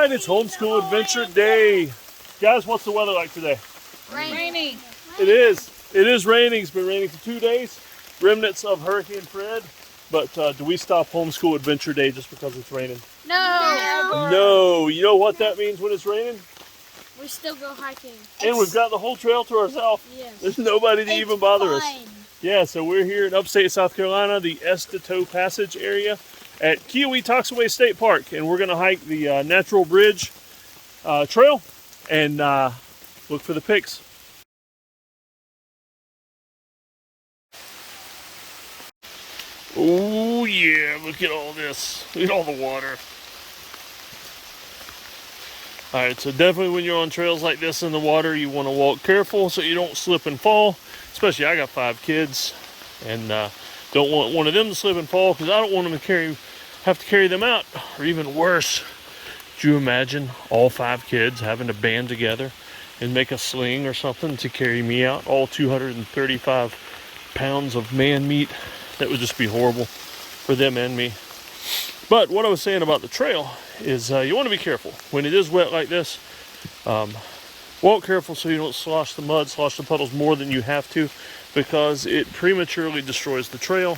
right, it's homeschool adventure day. Guys, what's the weather like today? Rainy. It is. It is raining. It's been raining for 2 days. Remnants of Hurricane Fred. But do we stop homeschool adventure day just because it's raining? No. No. You know what that means when it's raining? We still go hiking. And we've got the whole trail to ourselves. Yes. There's nobody to even bother us. Yeah, so we're here in upstate South Carolina, the Estito Passage area at Keowee-Toxaway State Park. And we're going to hike the Natural Bridge trail and look for the pigs. Oh yeah, look at all this. Look at all the water. Alright, so definitely when you're on trails like this in the water, you want to walk careful so you don't slip and fall. Especially I got 5 kids and don't want one of them to slip and fall because I don't want them to have to carry them out. Or even worse, could you imagine all 5 kids having to band together and make a sling or something to carry me out? All 235 pounds of man meat. That would just be horrible for them and me. But what I was saying about the trail is you want to be careful. When it is wet like this, walk careful so you don't slosh the mud, slosh the puddles more than you have to, because it prematurely destroys the trail.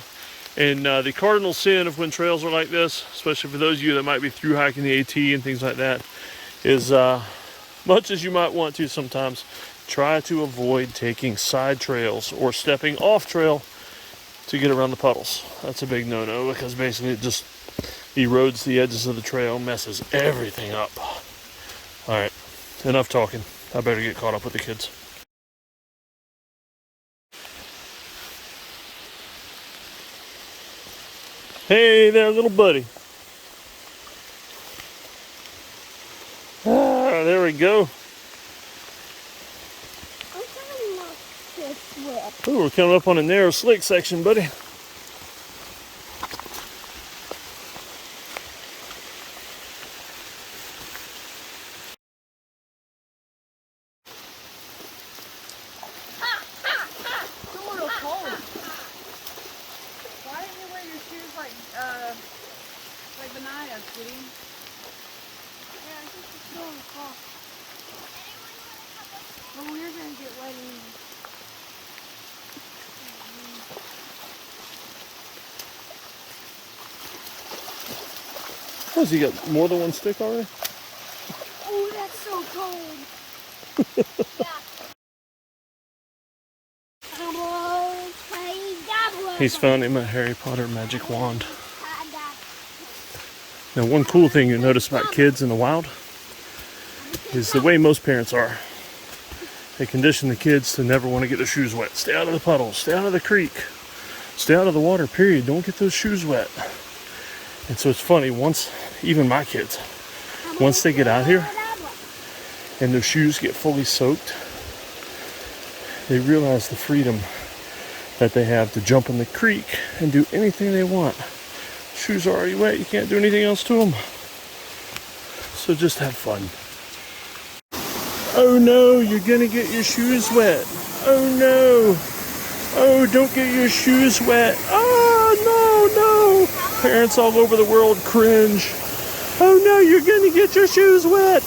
And the cardinal sin of when trails are like this, especially for those of you that might be through hiking the AT and things like that, is much as you might want to sometimes, try to avoid taking side trails or stepping off trail to get around the puddles. That's a big no-no because basically it just erodes the edges of the trail, messes everything up. Alright, enough talking. I better get caught up with the kids. Hey there, little buddy. Ah, there we go. Ooh, we're coming up on a narrow slick section, buddy. I feel a little cold. Why didn't you wear your shoes like Benaya, sweetie? Yeah, I think it's still cold. Well, we're gonna get wet anyway. Oh, has he got more than one stick already? Oh, that's so cold. He's He's found him a Harry Potter magic wand. Now, one cool thing you notice about kids in the wild is the way most parents are. They condition the kids to never want to get their shoes wet. Stay out of the puddles, stay out of the creek, stay out of the water, period. Don't get those shoes wet. And so it's funny, even my kids, once they get out here and their shoes get fully soaked, they realize the freedom that they have to jump in the creek and do anything they want. Shoes are already wet, you can't do anything else to them. So just have fun. Oh no, you're gonna get your shoes wet. Oh no. Oh, don't get your shoes wet. Oh no, no. Parents all over the world cringe. Oh no, you're gonna get your shoes wet.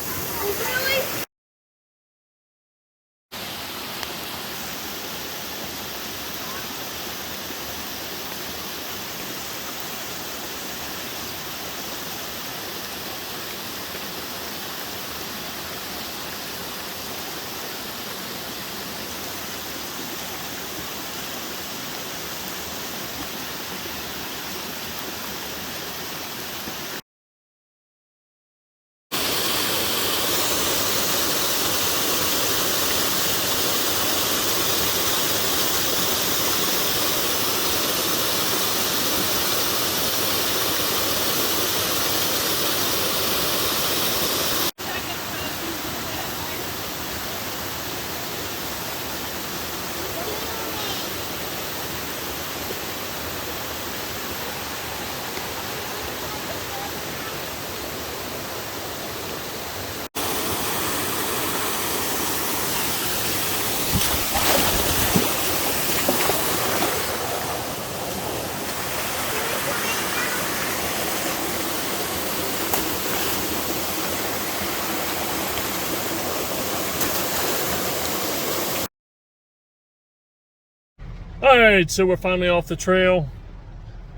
All right, so we're finally off the trail,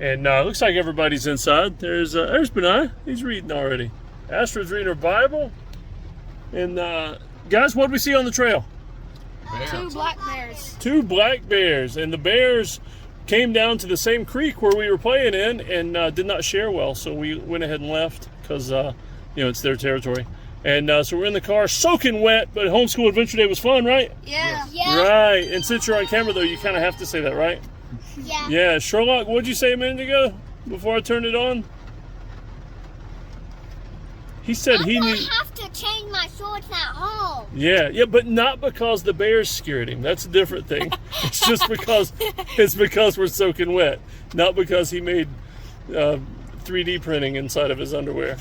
and looks like everybody's inside. There's Benai. He's reading already. Astrid's reading her Bible. And guys, what did we see on the trail? Two black bears. Two black bears, and the bears came down to the same creek where we were playing in, and did not share well. So we went ahead and left because it's their territory. And so we're in the car, soaking wet. But Homeschool Adventure Day was fun, right? Yeah. Yeah. Right. And since you're on camera, though, you kind of have to say that, right? Yeah. Yeah. Sherlock, what did you say a minute ago before I turned it on? He said he knew. I have to change my shorts at home. Yeah, but not because the bears scared him. That's a different thing. It's just because we're soaking wet, not because he made 3D printing inside of his underwear.